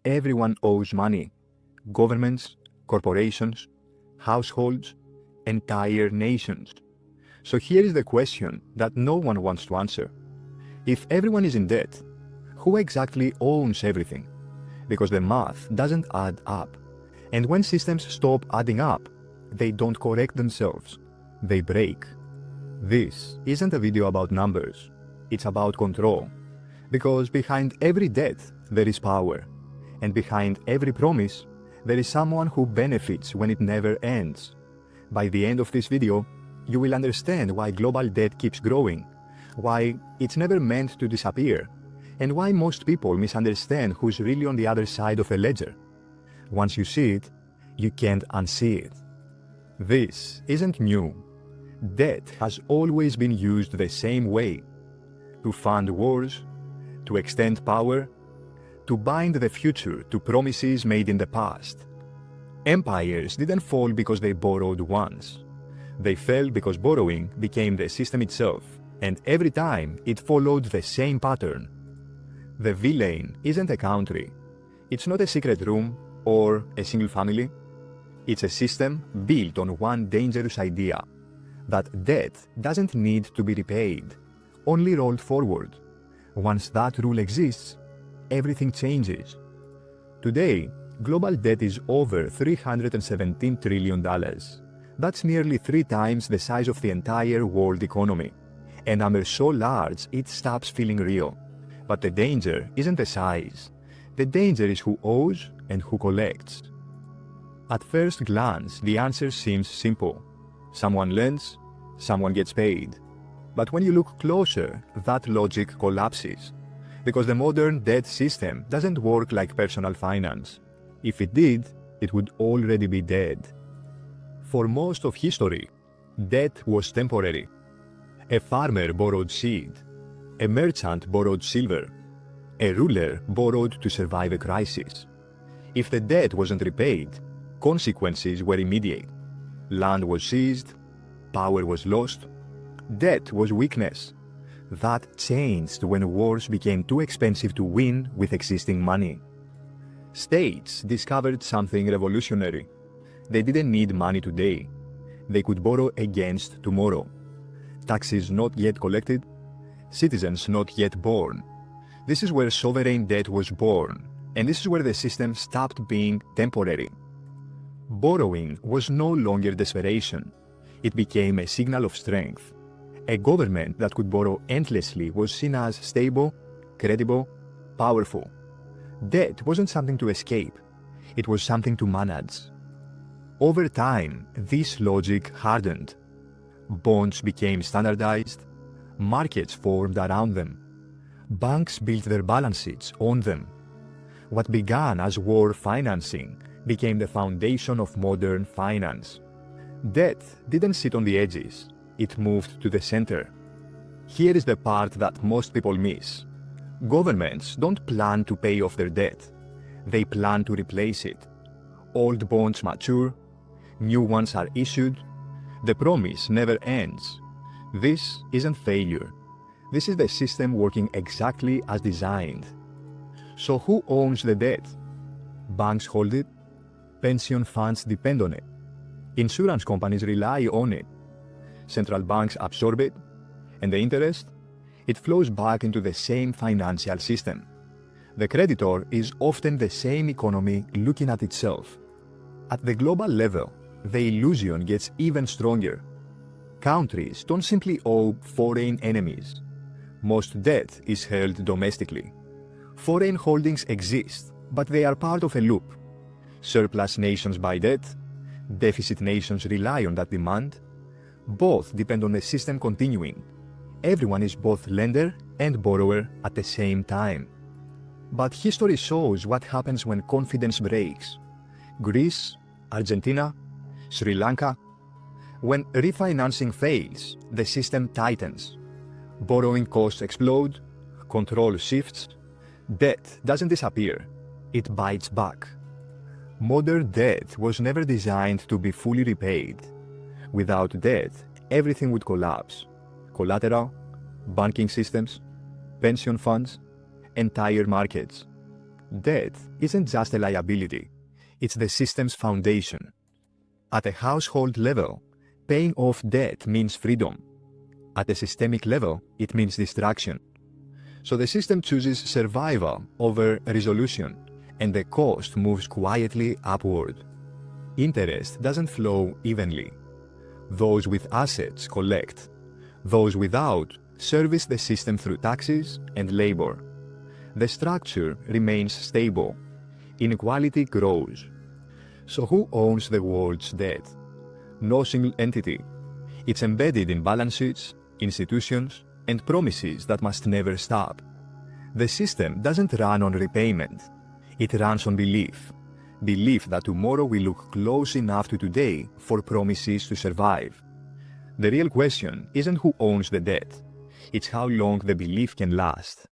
everyone owes money. Governments, corporations, households, entire nations. So here is the question that no one wants to answer. If everyone is in debt, who exactly owns everything? Because the math doesn't add up. And when systems stop adding up, they don't correct themselves. They break. This isn't a video about numbers. It's about control. Because behind every debt, there is power. And behind every promise, there is someone who benefits when it never ends. By the end of this video, you will understand why global debt keeps growing, why it's never meant to disappear, and why most people misunderstand who's really on the other side of a ledger. Once you see it, you can't unsee it. This isn't new. Debt has always been used the same way: to fund wars, to extend power, to bind the future to promises made in the past. Empires didn't fall because they borrowed once. They fell because borrowing became the system itself, and every time it followed the same pattern. The villain isn't a country. It's not a secret room or a single family. It's a system built on one dangerous idea: that debt doesn't need to be repaid, only rolled forward. Once that rule exists, everything changes. Today, global debt is over $317 trillion. That's nearly 3 times the size of the entire world economy. A number so large it stops feeling real. But the danger isn't the size. The danger is who owes and who collects. At first glance, the answer seems simple. Someone lends, someone gets paid. But when you look closer, that logic collapses. Because the modern debt system doesn't work like personal finance. If it did, it would already be dead. For most of history, debt was temporary. A farmer borrowed seed. A merchant borrowed silver. A ruler borrowed to survive a crisis. If the debt wasn't repaid, consequences were immediate. Land was seized. Power was lost. Debt was weakness. That changed when wars became too expensive to win with existing money. States discovered something revolutionary. They didn't need money today. They could borrow against tomorrow. Taxes not yet collected, citizens not yet born. This is where sovereign debt was born, and this is where the system stopped being temporary. Borrowing was no longer desperation. It became a signal of strength. A government that could borrow endlessly was seen as stable, credible, powerful. Debt wasn't something to escape. It was something to manage. Over time, this logic hardened. Bonds became standardized. Markets formed around them. Banks built their balance sheets on them. What began as war financing became the foundation of modern finance. Debt didn't sit on the edges. It moved to the center. Here is the part that most people miss. Governments don't plan to pay off their debt. They plan to replace it. Old bonds mature. New ones are issued. The promise never ends. This isn't failure. This is the system working exactly as designed. So who owns the debt? Banks hold it. Pension funds depend on it. Insurance companies rely on it. Central banks absorb it. And the interest? It flows back into the same financial system. The creditor is often the same economy looking at itself. At the global level, the illusion gets even stronger. Countries don't simply owe foreign enemies. Most debt is held domestically. Foreign holdings exist, but they are part of a loop. Surplus nations buy debt. Deficit nations rely on that demand. Both depend on the system continuing. Everyone is both lender and borrower at the same time. But history shows what happens when confidence breaks. Greece, Argentina, Sri Lanka. When refinancing fails, the system tightens. Borrowing costs explode, control shifts. Debt doesn't disappear, it bites back. Modern debt was never designed to be fully repaid. Without debt, everything would collapse. Collateral, banking systems, pension funds, entire markets. Debt isn't just a liability, it's the system's foundation. At a household level, paying off debt means freedom. At a systemic level, it means destruction. So the system chooses survival over resolution, and the cost moves quietly upward. Interest doesn't flow evenly. Those with assets collect. Those without service the system through taxes and labor. The structure remains stable. Inequality grows. So who owns the world's debt? No single entity. It's embedded in balance sheets, institutions, and promises that must never stop. The system doesn't run on repayment. It runs on belief. Belief that tomorrow will look close enough to today for promises to survive. The real question isn't who owns the debt. It's how long the belief can last.